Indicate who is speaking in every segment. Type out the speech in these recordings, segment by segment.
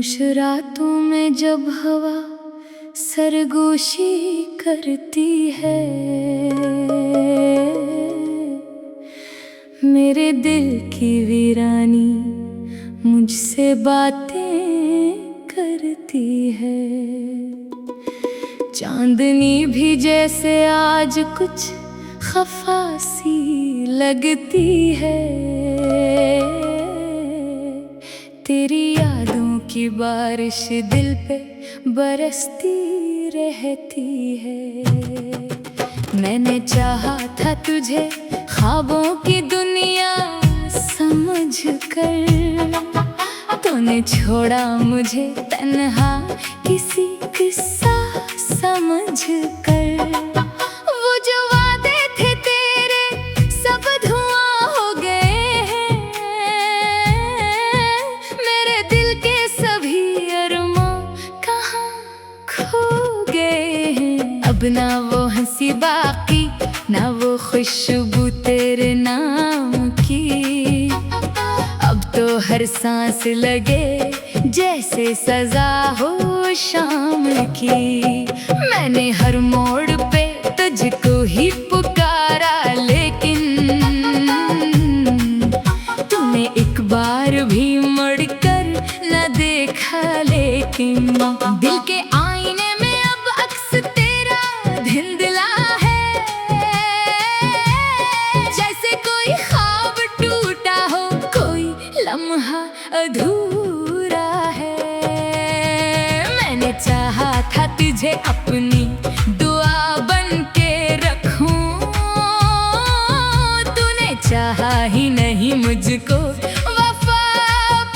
Speaker 1: खामोश रातों में जब हवा सरगोशी करती है, मेरे दिल की वीरानी मुझसे बातें करती है। चांदनी भी जैसे आज कुछ खफासी लगती है, तेरी यादों की बारिश दिल पे बरसती रहती है। मैंने चाहा था तुझे ख्वाबों की दुनिया समझ कर, तूने छोड़ा मुझे तन्हा किसी किस्सा समझ कर। वो जो वादे थे तेरे सब धुआं हो गए हैं, मेरे दिल के सभी अरमां कहाँ खो गए हैं। अब ना वो हंसी बाकी, ना वो खुशबू तेरे नाम की, अब तो हर सांस लगे जैसे सजा हो शाम की। मैंने हर मोड़ पे तुझको ही पुकारा, लेकिन तूने एक बार भी मुड़कर न देखा। लेकिन दिल के आईने में अब अक्स तेरा धुंधला है, जैसे कोई ख्वाब टूटा हो, कोई लम्हा अधूरा है। मैंने चाहा था तुझे अपनी दुआ बन के रखूं, तूने चाहा ही नहीं मुझको वफा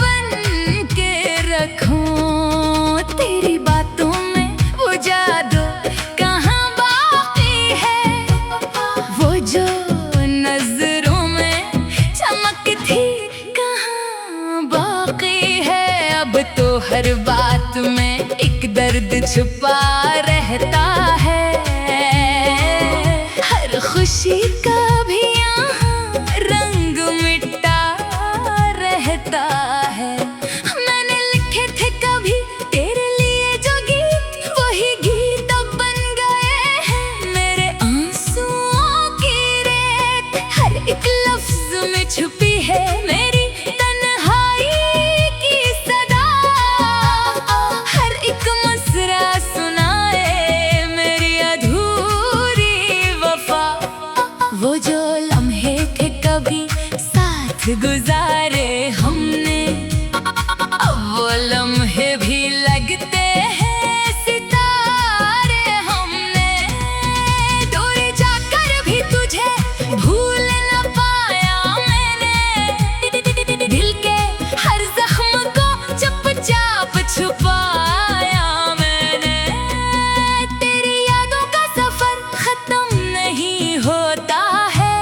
Speaker 1: बन के रखूं। तेरी बातों में वो जादू कहाँ बाकी है, वो जो नजरों में चमक थी कहाँ बाकी है। अब तो हर बात में एक दर्द छुपा रहता है, हर खुशी का भी यहाँ रंग मिटा रहता है। मैंने लिखे थे कभी तेरे लिए जो गीत, वही गीत अब बन गए हैं मेरे आंसुओं की रेत। हर एक लफ्ज में छुपी है मेरी तन्हाई की सदा, हर एक मसरा सुनाए मेरी अधूरी वफा। वो जो लम्हे थे कभी साथ गुजारे हमने, अब वो लम्हे भी लगते हैं सितारे। हमने दूर जाकर भी तुझे भूल न पाया, मैंने दिल के हर जख्म को चुपचाप छुपाया। मैंने तेरी यादों का सफर खत्म नहीं होता है,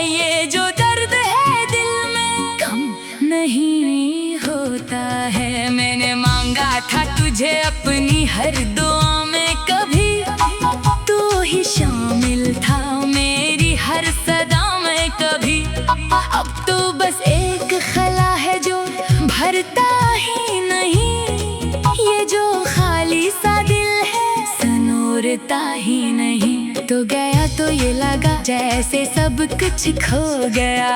Speaker 1: ये जो दर्द है दिल में कम नहीं होता है। मैंने मांगा था तुझे अपनी हर दुआ में, कभी तू ही शामिल था मेरी हर सदा में कभी। अब तो बस एक खला है जो भरता ही नहीं, ये जो खाली सा दिल है सनोरता ही नहीं। तो गया तो ये लगा जैसे सब कुछ खो गया,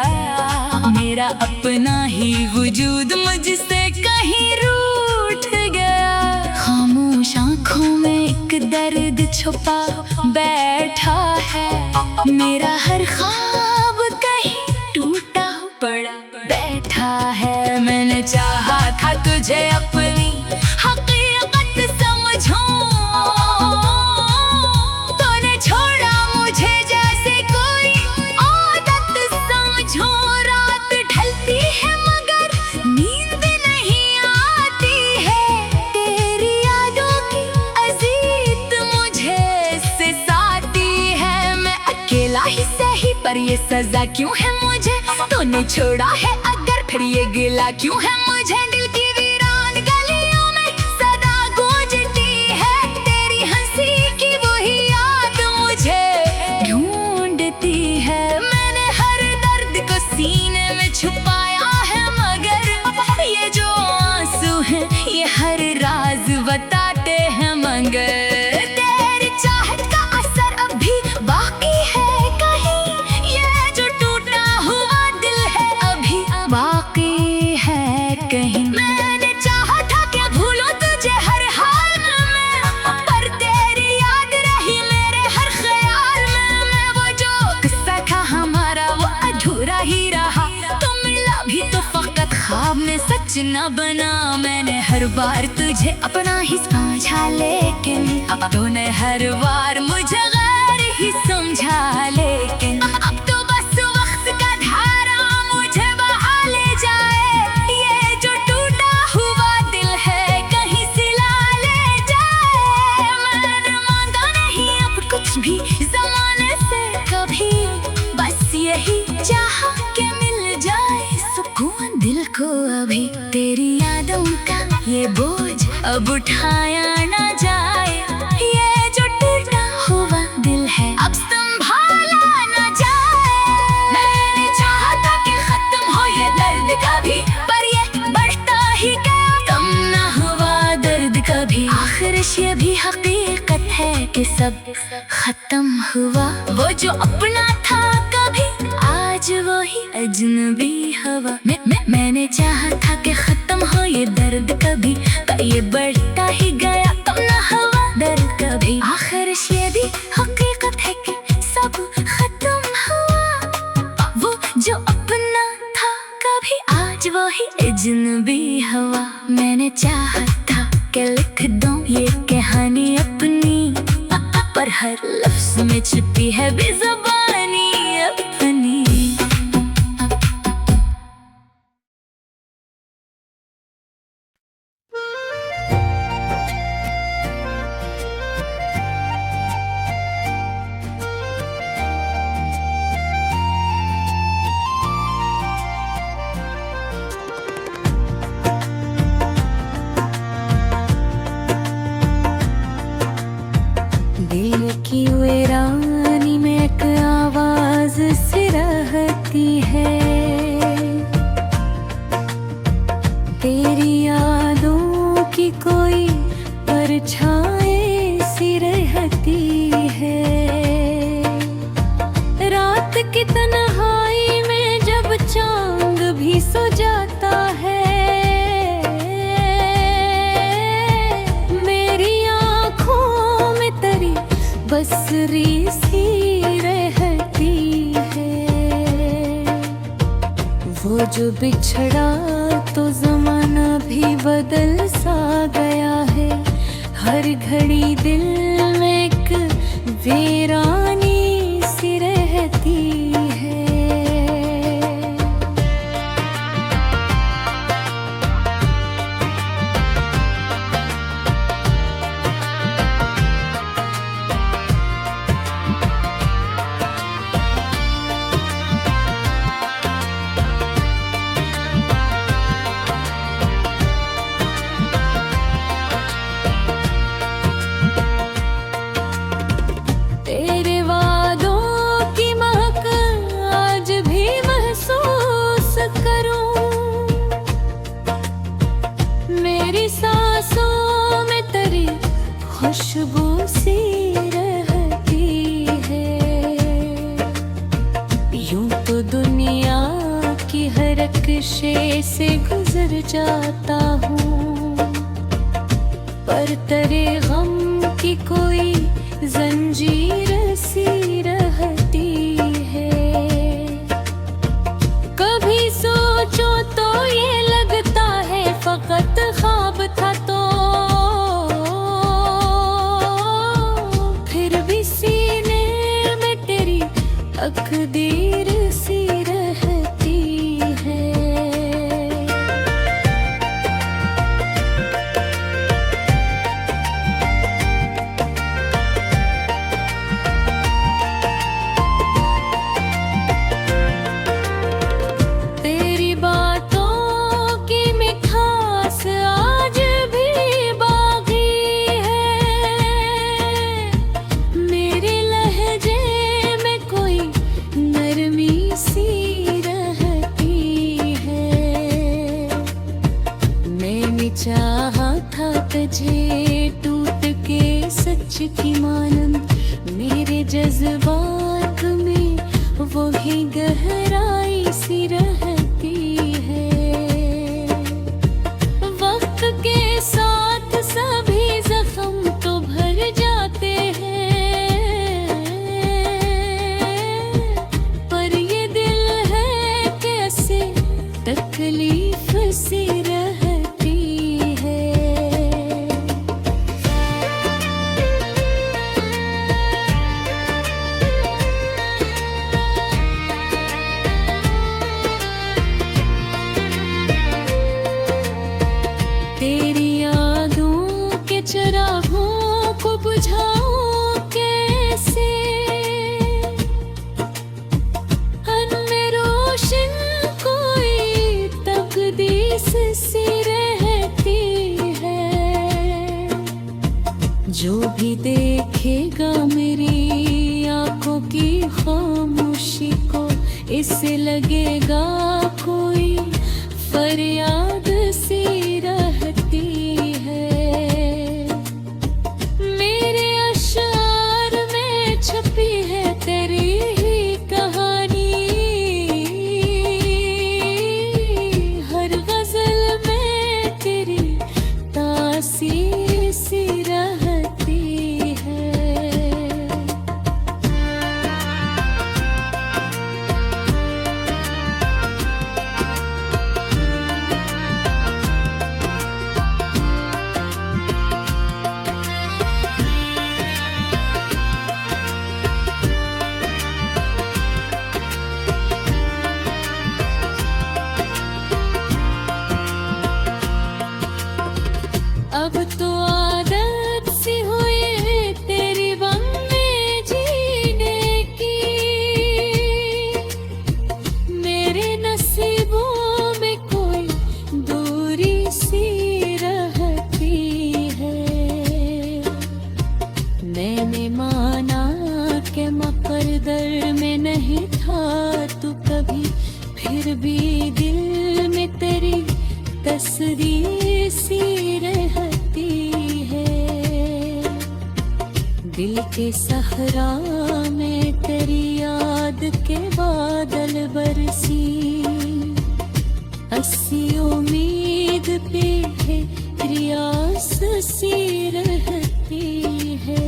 Speaker 1: मेरा अपना ही वजूद मुझसे कहीं रूठ गया। खामोश आँखों में एक दर्द छुपा बैठा है, मेरा हर ख्वाब कहीं टूटा पड़ा बैठा है। मैंने चाहा था तुझे अपनी हकीकत समझूं, तूने छोड़ा मुझे जैसे कोई आदत समझूं। रात ढलती है मगर नींद नहीं आती है, तेरी यादों की अजीत मुझे सिसाती है। मैं अकेला ही सही पर ये सजा क्यों है मुझे, तूने छोड़ा है अगर फिर ये गिला क्यों है मुझे। दिल की वीरान गलियों में सदा गूंजती है, तेरी हंसी की वही याद मुझे ढूंढती है। मैंने हर दर्द को सीने में छुपाया है, मगर ये जो आंसू हैं ये ख्वाब में सच न बना मैंने हर बार तुझे अपना ही समझा, लेकिन अब तूने हर बार मुझे गैर ही समझा। लेकिन अब तो बस वक्त का धारा मुझे बहा ले जाए, ये जो टूटा हुआ दिल है कहीं सिला ले जाए। मैंने मांगा नहीं अब कुछ भी ज़माने से कभी, बस यही चाहा कि मिल जाए सुकून दिल को अभी। तेरी यादों का ये बोझ अब उठाया ना जाए, ये जो टूटा हुआ दिल है अब संभाला ना जाए। मैंने चाहा था कि खत्म हो ये दर्द कभी, पर ये बढ़ता ही गया, कम ना हुआ दर्द कभी। आखिरश ये भी हकीकत है कि सब खत्म हुआ, वो जो अपना था कभी आज वो ही अजनबी हवा। मैंने चाहा था कि खत्म हो ये दर्द कभी, पर ये बढ़ता ही गया, कम ना हुआ दर्द कभी। आखिरश ये भी हकीकत है कि सब खत्म हुआ, वो जो अपना था कभी आज वो ही अजनबी हवा। मैंने चाहा था कि लिख दूं ये कहानी अपनी, पर हर लफ्ज में छुपी है बेज़ुबानी अपनी। दिल की वीरानी में एक आवाज सी रहती है, तेरी यादों की कोई परछाई सी रहती है। रात की तन्हाई में जब चांद भी सो जाता है, बसरी सी रहती है। वो जो बिछड़ा तो ज़माना भी बदल सा गया है, हर घड़ी दिल में एक वीरानी सी रहती है। खुशबू सी रहती है। यूं तो दुनिया की हर नक्शे से गुजर जाता हूँ, पर तेरे गम की कोई जंजीर सी रहती है। कभी सोचो तो ये लगता है फकत ख्वाब था, तो तकदीर सी रहती है। तेरी बातों की मिठास आज भी बाकी है, मेरे लहजे नरमी सी रहती है। मैंने चाहा था तुझे टूट के सच की मानंद, मेरे जज्बात में वही गहराई सी रहती है। वक्त के साथ सभी जख्म तो भर जाते हैं, तकलीफ सी रहती है। तेरी यादों के चिरागों को बुझाऊं कैसे, उनमें रोशन कोई तकदीस सी रहती है। जो भी देखेगा मेरी आंखों की खामोशी को, इसे लगेगा कोई फरियाद सी रहती है। मेरे अशआर में छपी है तेरी ही कहानी, हर गजल में तेरी तासीर सी रहती है। अब तो आदत सी हुई है तेरी गम में जीने की, मेरे नसीबों में कोई दूरी सी रहती है। मैंने माना कि मकद्दर में नहीं था तू कभी, फिर भी दिल में तेरी तस्वीर सी रहती है। दिल के सहरा में तेरी याद के बादल बरसी, अस्सी उम्मीद पे है रियास सी रहती है।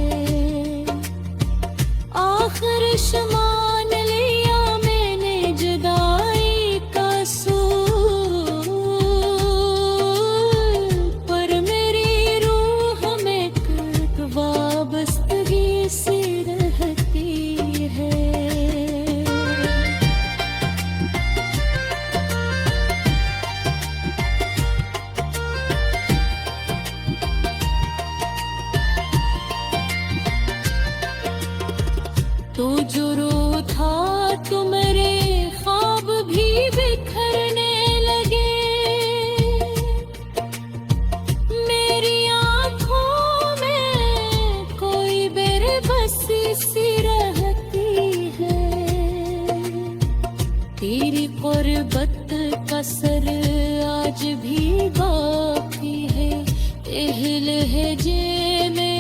Speaker 1: आखिर शमान लिया मैंने जुदाई का सूर, पर मेरी रूह में एक वाबस्तगी सी रहती है। तो जो रो था तो मेरे ख्वाब भी बिखरने लगे, मेरी आँखों में कोई बेबसी सी रहती है। तेरी कुर्बत का सर आज भी बाकी है, लहजे में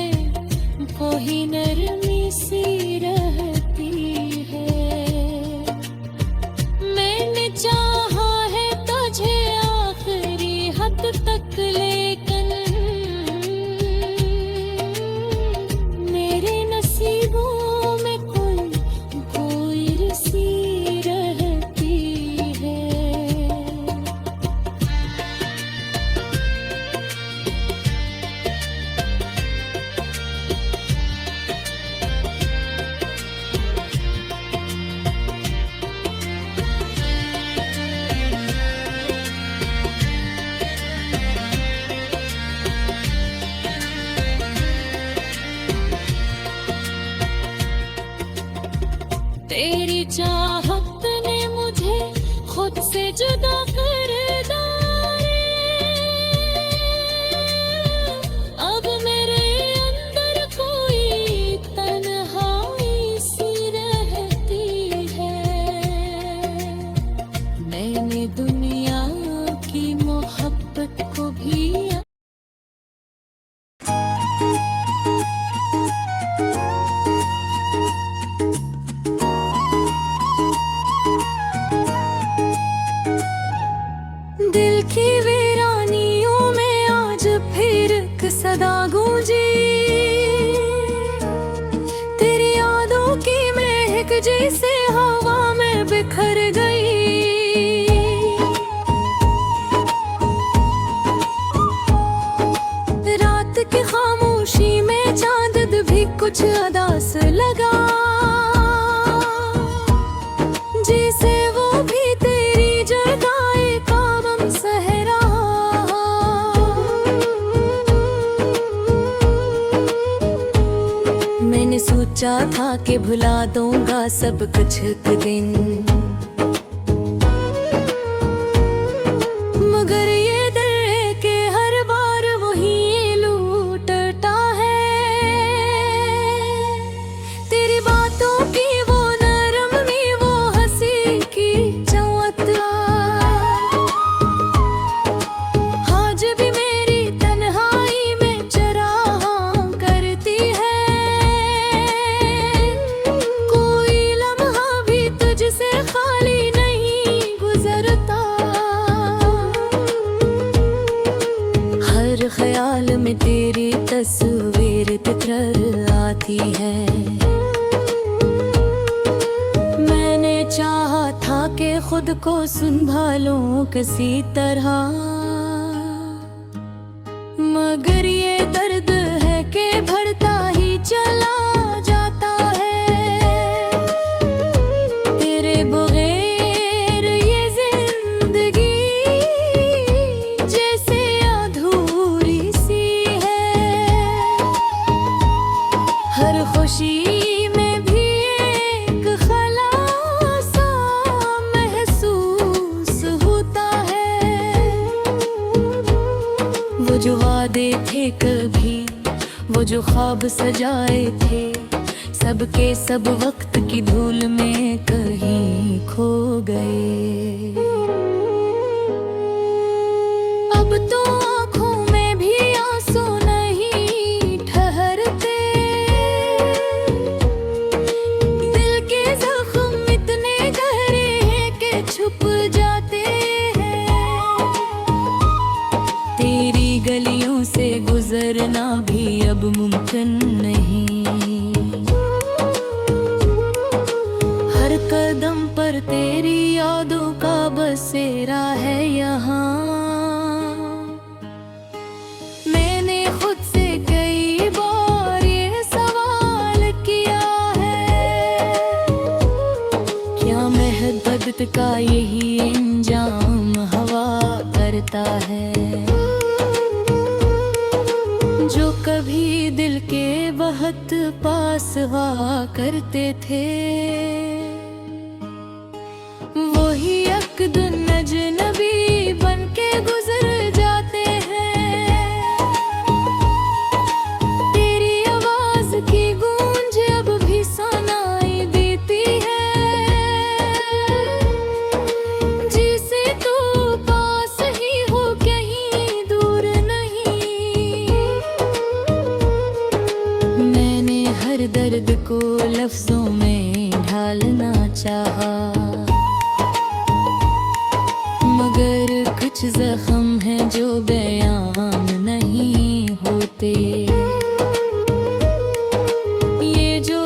Speaker 1: कोई नरमी सी रहती है। मैंने चाहा है तुझे आखिरी हद तक, लेकिन मेरे नसीबों में कोई कोई सी रहती है। तेरी चाहत ने मुझे खुद से जुदा कर डाले, अब मेरे अंदर कोई तन्हाई सी रहती है। मैंने दुनिया की मोहब्बत को भी दिल की वीरानियों में आज फिर एक सदा गूंजी, तेरी यादों की महक जैसे हवा में बिखर गई। सोचा था कि भुला दूंगा सब कुछ एक दिन, मगर ये दिल है कि हर बार वही लूटता है। तेरी बातों की वो नरमी, वो हंसी की चमत्कार, आज भी मेरी तन्हाई में चराहा करती है। कोई लम्हा भी तुझसे खाली नहीं गुजरता, हर ख्याल में तेरी तस्वीर तितर आती है। मैंने चाहा था कि खुद को संभालूं किसी तरह, मगर ये दर्द है कि बढ़ता ही चला जाता है। तेरे बगैर ये जिंदगी जैसे अधूरी सी है, हर खुशी में भी एक खला सा महसूस होता है। वो जो वादे थे कभी, वो जो ख्वाब सजाए थे, सबके सब वक्त की धूल में कहीं खो गए। अब तो आँखों में भी आंसू नहीं ठहरते, दिल के जख्म इतने गहरे हैं कि छुप जाते हैं। तेरी गलियों से गुजरना भी अब मुमकिन नहीं, हर कदम पर तेरी यादों का बसेरा है यहाँ। मैंने खुद से कई बार ये सवाल किया है, क्या मोहब्बत का यही अंजाम हवा करता है, जो कभी दिल के बहुत पास हुआ करते थे, वही एक दिन अजनबी बन के गुजर जाते हैं। तेरी आवाज की गूंज अब भी सुनाई देती है, जिसे तू पास ही हो कहीं दूर नहीं। मैंने हर दर्द को लफ्जों में ढालना चाहा, मगर कुछ जख्म हैं जो बयान नहीं होते। ये जो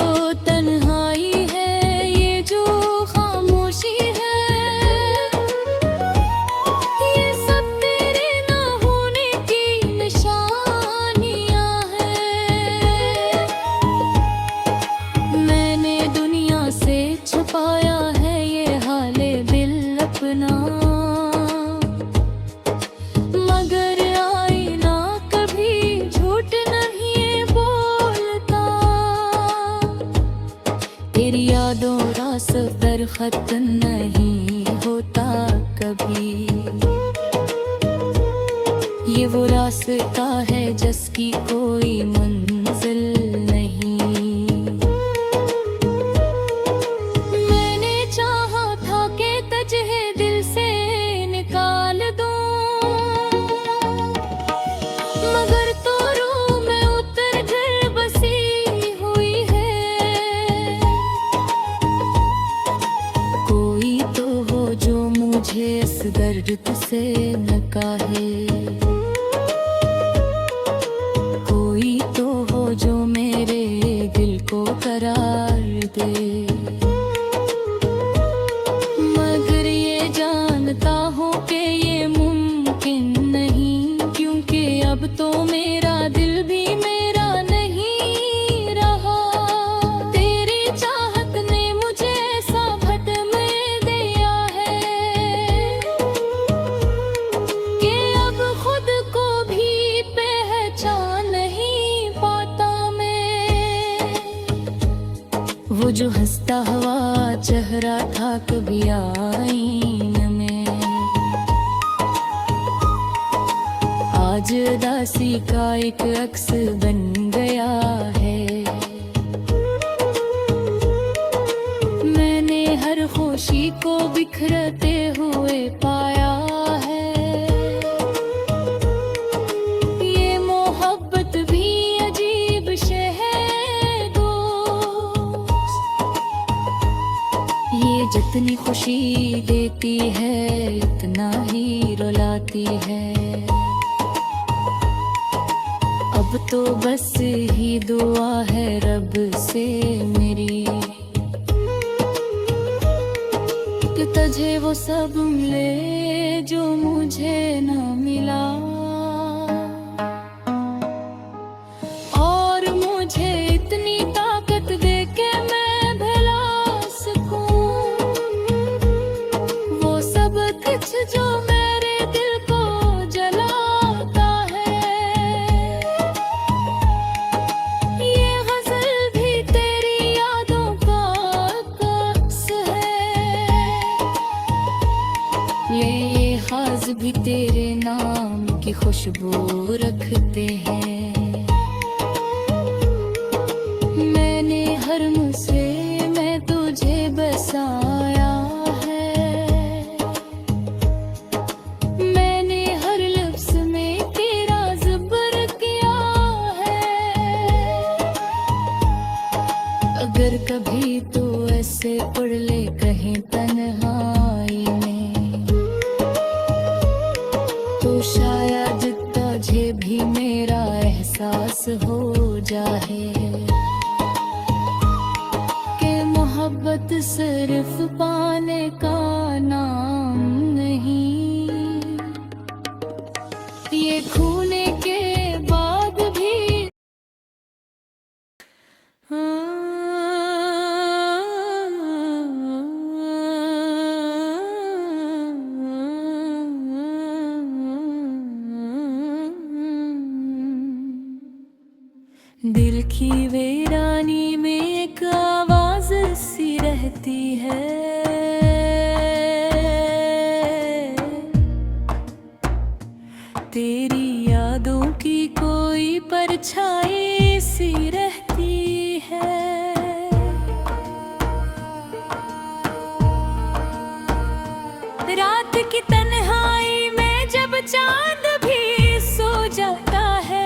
Speaker 1: तन्हाई है, ये जो खामोशी है, ये सब तेरे ना होने की निशानियां हैं। मैंने दुनिया से छुपाया है ये हाले दिल अपना, मगर आईना कभी झूठ नहीं बोलता। तेरी यादों का सफर खत्म नहीं होता कभी, ये वो रास्ता है जिसकी कोई मंजिल नहीं। मैंने चाहा था कि तुझे दिल से निकाल दूं, मगर तोरों में उतर कर बसी हुई है। कोई तो हो जो मुझे इस दर्द से न काहे, कोई तो हो जो मेरे दिल को करार दे, मगर ये जानता हूँ कि ये मुमकिन नहीं, क्योंकि अब तो मेरा दिल भी मेरा नहीं रहा। तेरी चाहत ने मुझे ऐसा भटक दिया है कि अब खुद जो हंसता हुआ चेहरा था कभी आईने में, आज उदासी का एक अक्स बन गया है। मैंने हर खुशी को बिखरते हुए पाया है। ये मोहब्बत भी अजीब शे है दोस्त, ये जितनी खुशी देती है इतना ही रुलाती है। अब तो बस ही दुआ है रब से मेरी कि तुझे वो सब मिले जो मुझे न मिला, और मुझे इतनी ताकत दे के मैं भला सकूं वो सब कुछ जो मेरे दिल को जलाता है। ये गजल भी तेरी यादों का अक्स है, ये खास भी तेरे नाम की खुशबू रखते हैं। मैंने हर मुझसे मैं तुझे बसाया है, मैंने हर लफ्ज में तेरा ज़िक्र किया है। अगर कभी तो ऐसे पढ़ ले कहीं तन्हाई में, तो शायद तुझे भी मेरा एहसास हो जाए कि मोहब्बत सिर्फ पाने का नाम नहीं, ये खूने के बाद भी दिल की वीरानी में एक आवाज सी रहती है, तेरी यादों की कोई परछाई सी रहती है। रात की तन्हाई में जब चांद भी सो जाता है,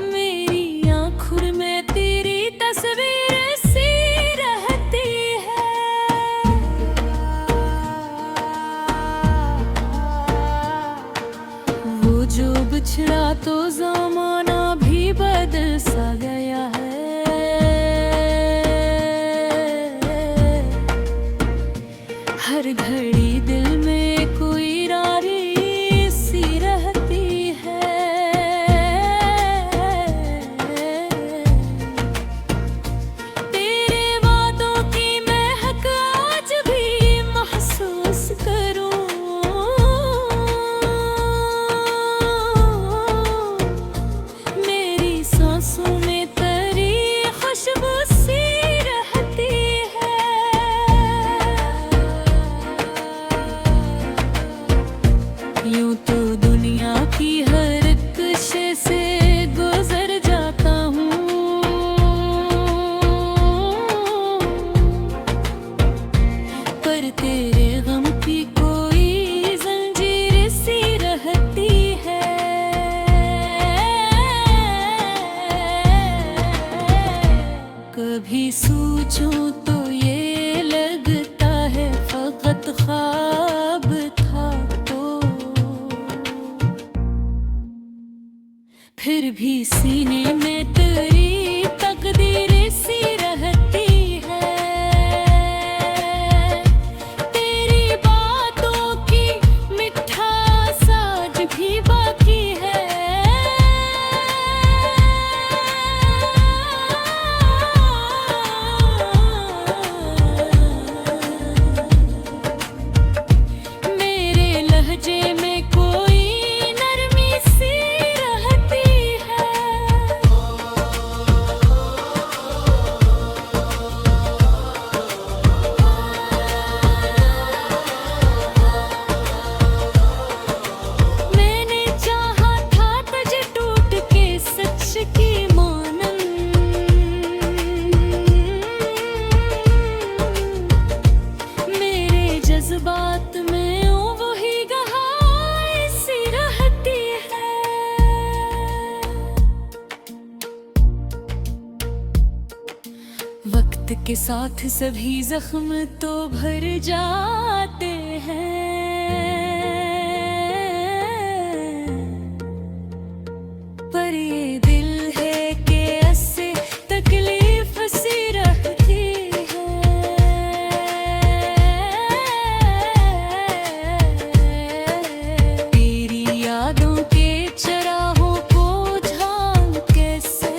Speaker 1: मेरी आँखों में तेरी तस्वीर सी रहती है। वो जो बिछड़ा तो ज़माना भी बदल सा गया है। हर घड़ी दिल में कोई रारी सी रहती है। तेरे वादों की महक आज भी महसूस करूं, मेरी सांसों में तेरी खुशबू सी रहती है। यूं तो दुनिया की हर कशे से गुजर जाता हूँ, पर तेरे गम की कोई जंजीर सी रहती है। कभी सोचूं तो ये लगता है फकत ख्वाब था, तो फिर भी सीने में तेरी तकदीर सी रहती है। तेरी साथ सभी जख्म तो भर जाते हैं, पर ये दिल है कि ऐसे तकलीफ सी रहती है। तेरी यादों के चराहों को झांक कैसे,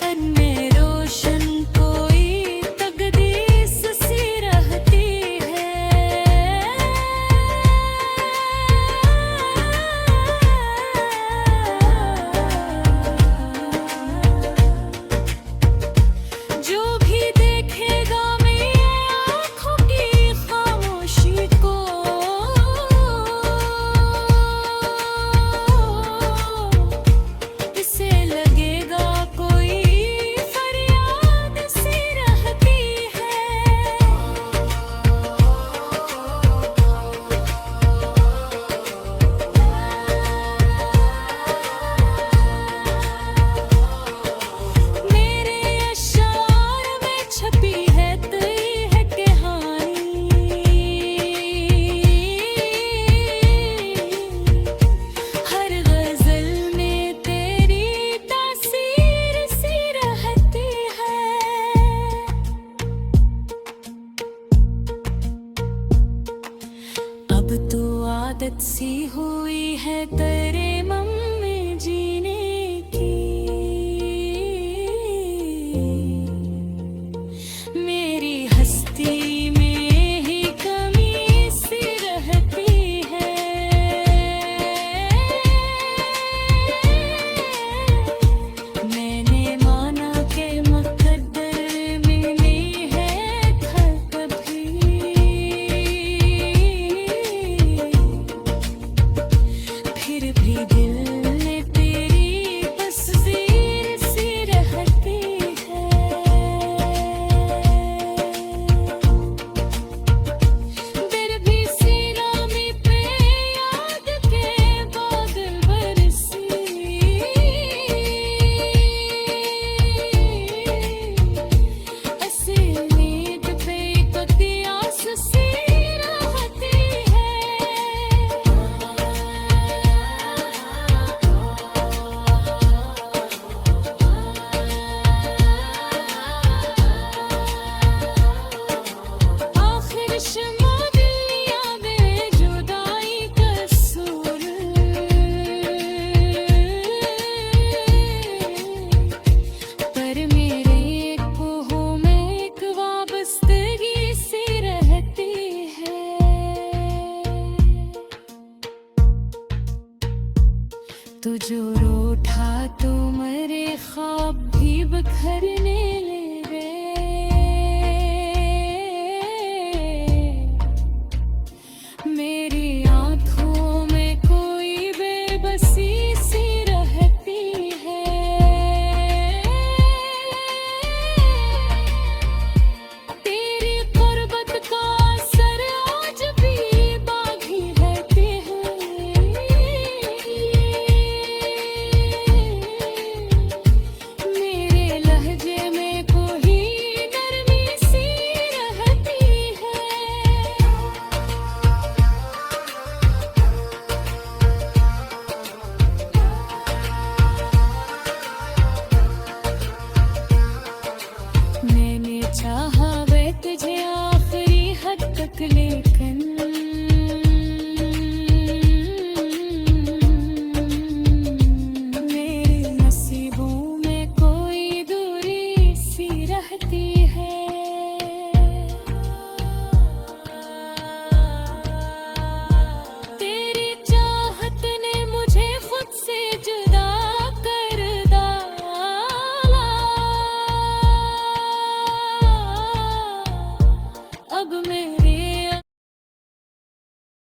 Speaker 1: अन्य रोशन कोई तकदीस सी रहती है। जो भी देखेगा मेरी आँखों की खामोशी को, इसे लगेगा कोई फरियाद सी रहती है। मेरे अशार में छपी है तेरी है कहानी, हर गजल में तेरी तासीर सी रहती है। अब तो आदत सी हुई है तेरे मन में जीने की, मेरी हस्ती में ही कमी सी रहती है। मैंने माना के मुकद्दर में नहीं है खर कभी, फिर भी दिल में तेरी तस्वीर सी रहती है। फिर भी सीनामी पे याद के बादल बरसी, ऐसे उम्मीद पे एक आस सी रहती है। आखिर शमा दिया में जुदाई कसूर, पर मेरे एक कोहों में एक वाबस्तगी सी रहती है। तो जो रूठा तो मेरे ख्वाब भी बिखरने